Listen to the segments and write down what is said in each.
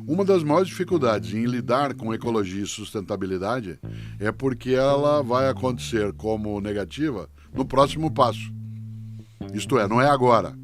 Uma das maiores dificuldades em lidar com ecologia e sustentabilidade é porque ela vai acontecer como negativa no próximo passo. Isto é, não é agora.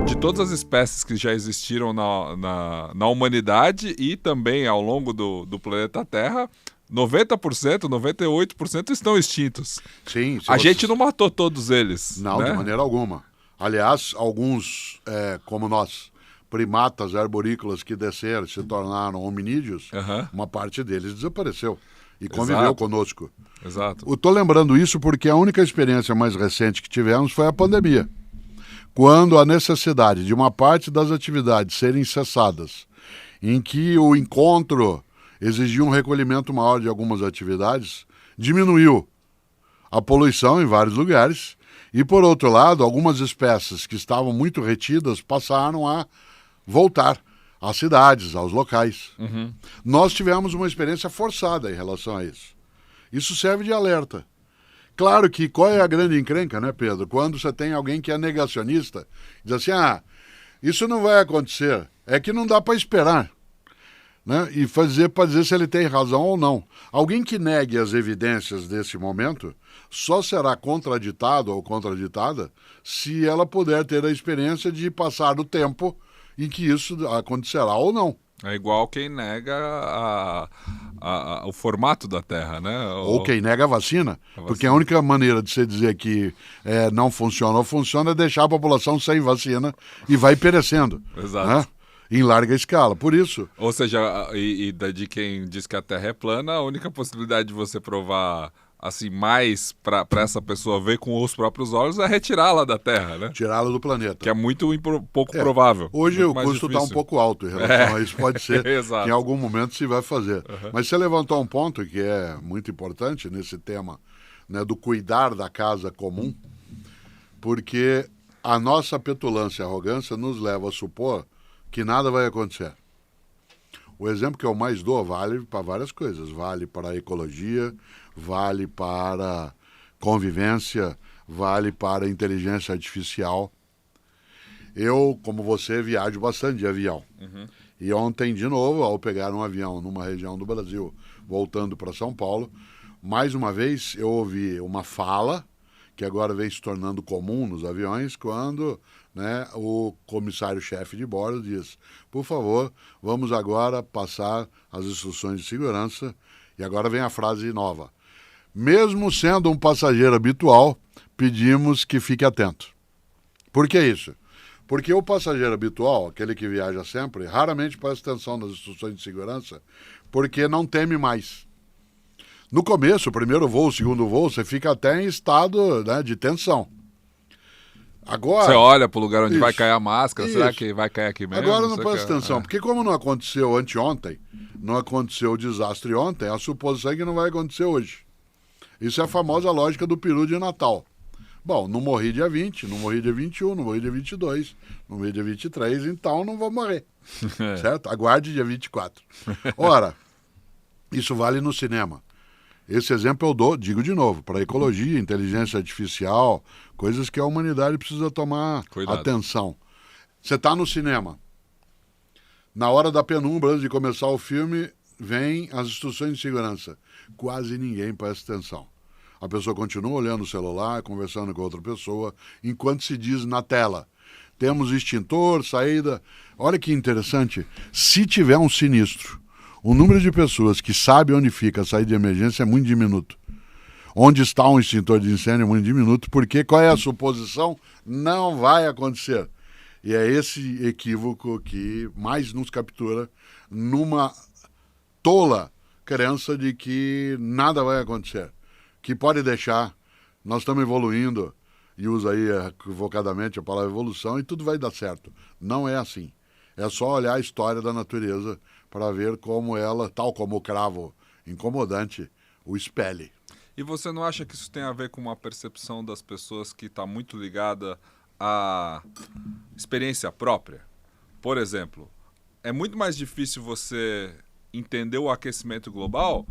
De todas as espécies que já existiram na humanidade e também ao longo do planeta Terra, 90%, 98% estão extintos. Sim, A gente não matou todos eles. Não, né? de maneira alguma. Aliás, alguns, como nós, primatas arborícolas que desceram, se tornaram hominídeos, uma parte deles desapareceu e conviveu conosco. Exato. Eu estou lembrando isso porque a única experiência mais recente que tivemos foi a pandemia. Quando a necessidade de uma parte das atividades serem cessadas, em que o encontro exigia um recolhimento maior de algumas atividades, diminuiu a poluição em vários lugares e, por outro lado, algumas espécies que estavam muito retidas passaram a voltar às cidades, aos locais. Nós tivemos uma experiência forçada em relação a isso. Isso serve de alerta. Claro que qual é a grande encrenca, né, Pedro? Quando você tem alguém que é negacionista, diz assim, isso não vai acontecer, é que não dá para esperar. Né? E para dizer se ele tem razão ou não. Alguém que negue as evidências desse momento só será contraditado ou contraditada se ela puder ter a experiência de passar o tempo em que isso acontecerá ou não. É igual quem nega o formato da Terra, né? Ou quem nega a vacina, porque a única maneira de você dizer que não funciona ou funciona é deixar a população sem vacina e vai perecendo. Exato. Né? Em larga escala, por isso. Ou seja, de quem diz que a Terra é plana, a única possibilidade de você provar assim mais para essa pessoa ver com os próprios olhos é retirá-la da Terra, né? Tirá-la do planeta. Que é muito pouco provável. Hoje o custo está um pouco alto em relação a isso. Pode ser que em algum momento se vai fazer. Mas você levantou um ponto que é muito importante nesse tema, né, do cuidar da casa comum, porque a nossa petulância e arrogância nos leva a supor que nada vai acontecer. O exemplo que eu mais dou vale para várias coisas. Vale para a ecologia, vale para convivência, vale para a inteligência artificial. Eu, como você, viajo bastante de avião. E ontem, de novo, ao pegar um avião numa região do Brasil, voltando para São Paulo, mais uma vez eu ouvi uma fala, que agora vem se tornando comum nos aviões, quando... né, o comissário-chefe de bordo diz, por favor, vamos agora passar as instruções de segurança, e agora vem a frase nova. Mesmo sendo um passageiro habitual, pedimos que fique atento. Por que isso? Porque o passageiro habitual, aquele que viaja sempre, raramente presta atenção nas instruções de segurança, porque não teme mais. No começo, o primeiro voo, o segundo voo, você fica até em estado, né, de tensão. Agora, você olha para o lugar onde vai cair a máscara, será que vai cair aqui mesmo? Agora não presta atenção, porque como não aconteceu anteontem, não aconteceu o desastre ontem, a suposição é que não vai acontecer hoje. Isso é a famosa lógica do peru de Natal. Bom, não morri dia 20, não morri dia 21, não morri dia 22, não morri dia 23, então não vou morrer. Certo? Aguarde dia 24. Ora, isso vale no cinema. Esse exemplo eu digo de novo, para ecologia, inteligência artificial, coisas que a humanidade precisa tomar atenção. Você está no cinema. Na hora da penumbra, antes de começar o filme, vem as instruções de segurança. Quase ninguém presta atenção. A pessoa continua olhando o celular, conversando com outra pessoa, enquanto se diz na tela. Temos extintor, saída. Olha que interessante. Se tiver um sinistro, o número de pessoas que sabe onde fica a saída de emergência é muito diminuto. Onde está um extintor de incêndio é muito diminuto, porque qual é a suposição? Não vai acontecer. E é esse equívoco que mais nos captura numa tola crença de que nada vai acontecer. Que pode deixar, nós estamos evoluindo, e usa aí equivocadamente a palavra evolução, e tudo vai dar certo. Não é assim. É só olhar a história da natureza para ver como ela, tal como o cravo incomodante, o espelhe. E você não acha que isso tem a ver com uma percepção das pessoas que está muito ligada à experiência própria? Por exemplo, é muito mais difícil você entender o aquecimento global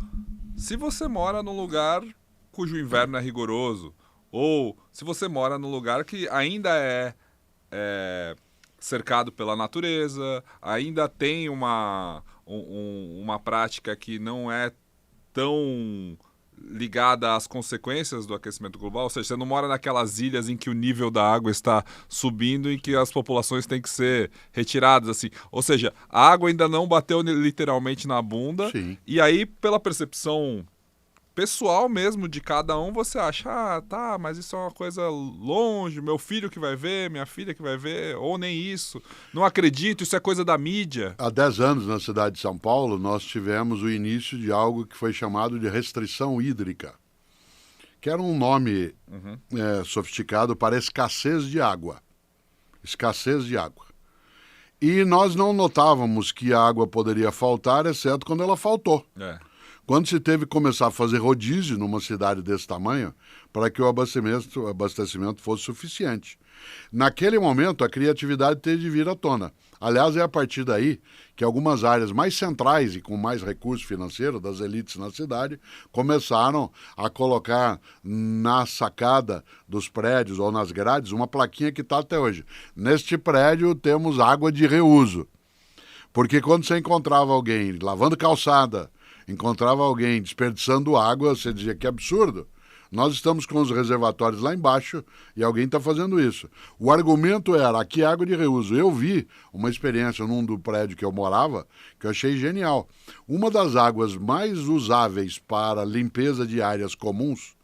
se você mora num lugar cujo inverno é rigoroso, Ou se você mora num lugar que ainda é cercado pela natureza, ainda tem uma prática que não é tão ligada às consequências do aquecimento global, ou seja, você não mora naquelas ilhas em que o nível da água está subindo e que as populações têm que ser retiradas, assim. Ou seja, a água ainda não bateu literalmente na bunda, Sim. e aí, pela percepção pessoal mesmo de cada um, você acha, tá, mas isso é uma coisa longe, meu filho que vai ver, minha filha que vai ver, ou nem isso. Não acredito, isso é coisa da mídia. Há 10 anos, na cidade de São Paulo, nós tivemos o início de algo que foi chamado de restrição hídrica, que era um nome sofisticado para escassez de água. Escassez de água. E nós não notávamos que a água poderia faltar, exceto quando ela faltou. Quando se teve que começar a fazer rodízio numa cidade desse tamanho, para que o abastecimento fosse suficiente. Naquele momento, a criatividade teve de vir à tona. Aliás, é a partir daí que algumas áreas mais centrais e com mais recurso financeiro das elites na cidade começaram a colocar na sacada dos prédios ou nas grades uma plaquinha que está até hoje. Neste prédio temos água de reuso. Porque quando você encontrava alguém lavando calçada, encontrava alguém desperdiçando água, você dizia que absurdo. Nós estamos com os reservatórios lá embaixo e alguém está fazendo isso. O argumento era, aqui é água de reuso. Eu vi uma experiência num do prédio que eu morava, que eu achei genial. Uma das águas mais usáveis para limpeza de áreas comuns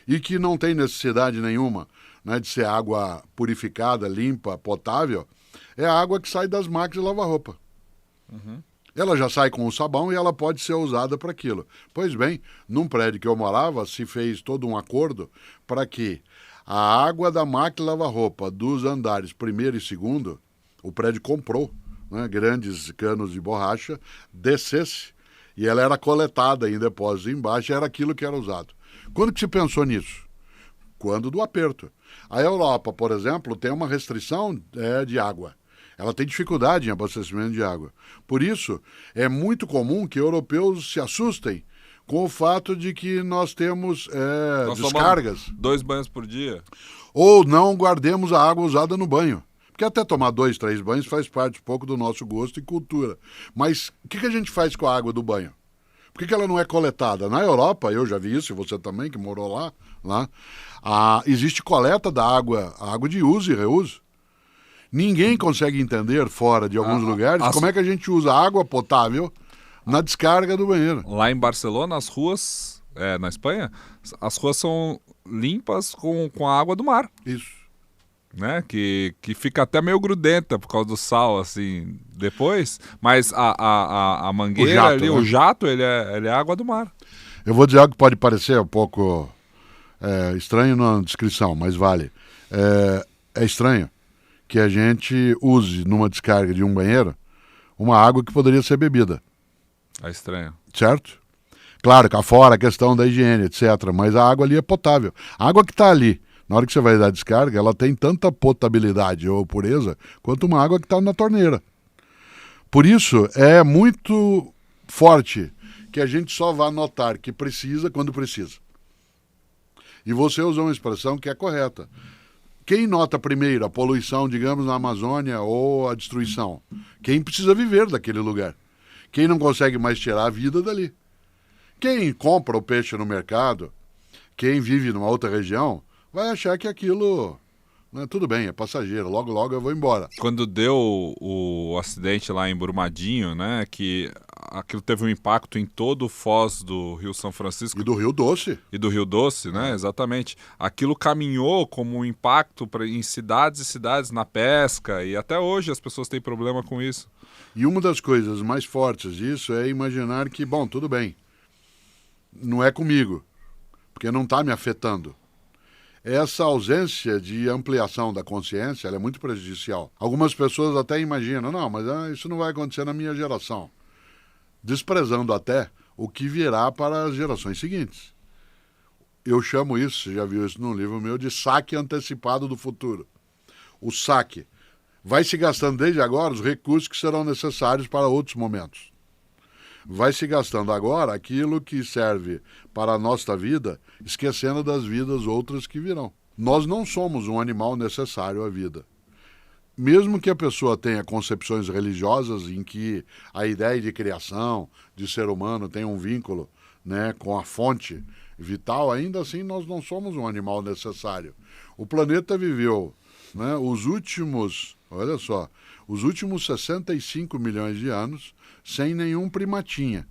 e que não tem necessidade nenhuma, né, de ser água purificada, limpa, potável, é a água que sai das máquinas de lavar roupa. Ela já sai com o sabão e ela pode ser usada para aquilo. Pois bem, num prédio que eu morava, se fez todo um acordo para que a água da máquina de lavar roupa dos andares primeiro e segundo, o prédio comprou, né, grandes canos de borracha, descesse e ela era coletada em depósitos embaixo e era aquilo que era usado. Quando que se pensou nisso? Quando do aperto. A Europa, por exemplo, tem uma restrição de água. Ela tem dificuldade em abastecimento de água. Por isso, é muito comum que europeus se assustem com o fato de que nós temos descargas. 2 banhos por dia. Ou não guardemos a água usada no banho. Porque até tomar 2, 3 banhos faz parte um pouco do nosso gosto e cultura. Mas o que a gente faz com a água do banho? Por que ela não é coletada? Na Europa, eu já vi isso, e você também que morou lá existe coleta da água, a água de uso e reuso. Ninguém consegue entender, fora de alguns lugares, como é que a gente usa água potável na descarga do banheiro. Lá em Barcelona, as ruas, na Espanha, as ruas são limpas com a água do mar. Isso. Né? Que fica até meio grudenta por causa do sal, assim, depois. Mas a mangueira ali, o jato, ele é água do mar. Eu vou dizer algo que pode parecer um pouco estranho na descrição, mas vale. É estranho que a gente use numa descarga de um banheiro uma água que poderia ser bebida. É estranho. Certo? Claro, cá fora a questão da higiene, etc. Mas a água ali é potável. A água que está ali, na hora que você vai dar descarga, ela tem tanta potabilidade ou pureza quanto uma água que está na torneira. Por isso, é muito forte que a gente só vá notar que precisa quando precisa. E você usou uma expressão que é correta. Quem nota primeiro a poluição, digamos, na Amazônia ou a destruição? Quem precisa viver daquele lugar. Quem não consegue mais tirar a vida dali. Quem compra o peixe no mercado, quem vive numa outra região, vai achar que aquilo, né, tudo bem, é passageiro, logo logo eu vou embora. Quando deu o acidente lá em Brumadinho, né, que aquilo teve um impacto em todo o foz do Rio São Francisco. E do Rio Doce. E do Rio Doce, né, exatamente. Aquilo caminhou como um impacto em cidades e cidades na pesca, e até hoje as pessoas têm problema com isso. E uma das coisas mais fortes disso é imaginar que, bom, tudo bem, não é comigo, porque não está me afetando. Essa ausência de ampliação da consciência ela é muito prejudicial. Algumas pessoas até imaginam, não, mas isso não vai acontecer na minha geração. Desprezando até o que virá para as gerações seguintes. Eu chamo isso, você já viu isso num livro meu, de saque antecipado do futuro. O saque vai se gastando desde agora os recursos que serão necessários para outros momentos. vai se gastando agora aquilo que serve para a nossa vida, esquecendo das vidas outras que virão. Nós não somos um animal necessário à vida. Mesmo que a pessoa tenha concepções religiosas em que a ideia de criação, de ser humano, tem um vínculo, né, com a fonte vital, ainda assim nós não somos um animal necessário. O planeta viveu, né, os últimos 65 milhões de anos sem nenhum primatinha,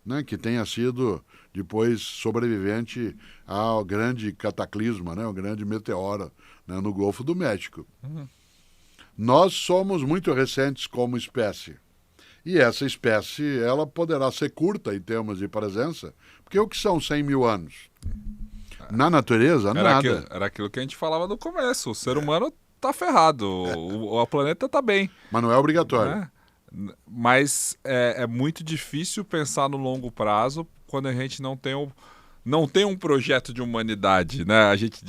né, que tenha sido depois sobrevivente ao grande cataclisma, né, o grande meteoro, né, no Golfo do México. Nós somos muito recentes como espécie. E essa espécie, ela poderá ser curta em termos de presença, porque o que são 100 mil anos? Na natureza, nada. Era aquilo que a gente falava no começo. O ser humano tá ferrado, o planeta tá bem. Mas não é obrigatório. Né? Mas é muito difícil pensar no longo prazo quando a gente não tem um projeto de humanidade, né? A gente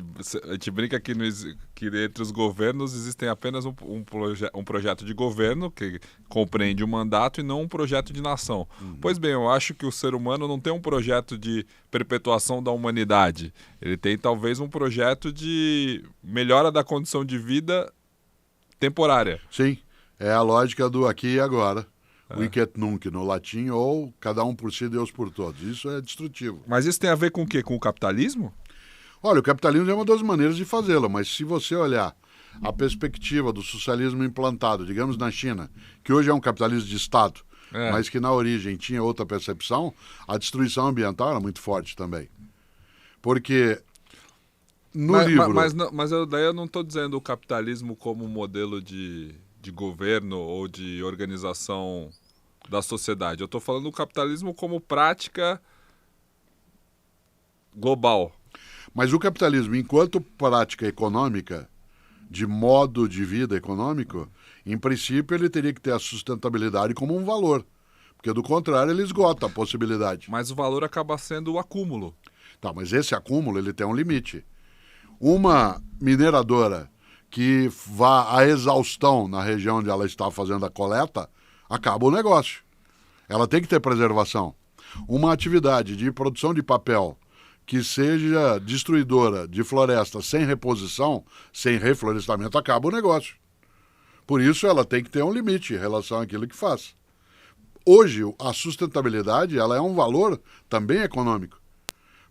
brinca que entre os governos existem apenas um projeto de governo que compreende o mandato e não um projeto de nação. Pois bem, eu acho que o ser humano não tem um projeto de perpetuação da humanidade. Ele tem talvez um projeto de melhora da condição de vida temporária. Sim, é a lógica do aqui e agora. Hic et nunc no latim, ou cada um por si, Deus por todos. Isso é destrutivo. Mas isso tem a ver com o quê? Com o capitalismo? Olha, o capitalismo é uma das maneiras de fazê-lo, mas se você olhar a perspectiva do socialismo implantado, digamos na China, que hoje é um capitalismo de Estado, mas que na origem tinha outra percepção, a destruição ambiental era muito forte também. Porque no livro... Mas daí eu não estou dizendo o capitalismo como modelo de governo ou de organização da sociedade. Eu estou falando do capitalismo como prática global. Mas o capitalismo, enquanto prática econômica, de modo de vida econômico, em princípio ele teria que ter a sustentabilidade como um valor. Porque do contrário ele esgota a possibilidade. Mas o valor acaba sendo o acúmulo. Tá, mas esse acúmulo ele tem um limite. Uma mineradora que vá à exaustão na região onde ela está fazendo a coleta, acaba o negócio. Ela tem que ter preservação. Uma atividade de produção de papel que seja destruidora de floresta sem reposição, sem reflorestamento, acaba o negócio. Por isso ela tem que ter um limite em relação àquilo que faz. Hoje, a sustentabilidade ela é um valor também econômico.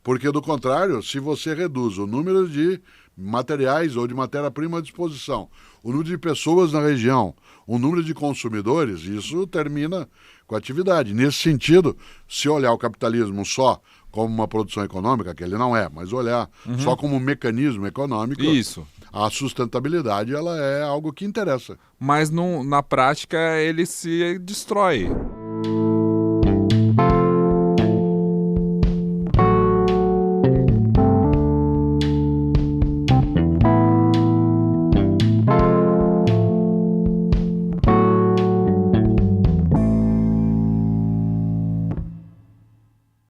Porque, do contrário, se você reduz o número de materiais ou de matéria-prima à disposição, o número de pessoas na região, o número de consumidores, isso termina com a atividade. Nesse sentido, se olhar o capitalismo só como uma produção econômica, que ele não é, mas olhar só como um mecanismo econômico, isso. A sustentabilidade ela é algo que interessa. Mas na prática ele se destrói.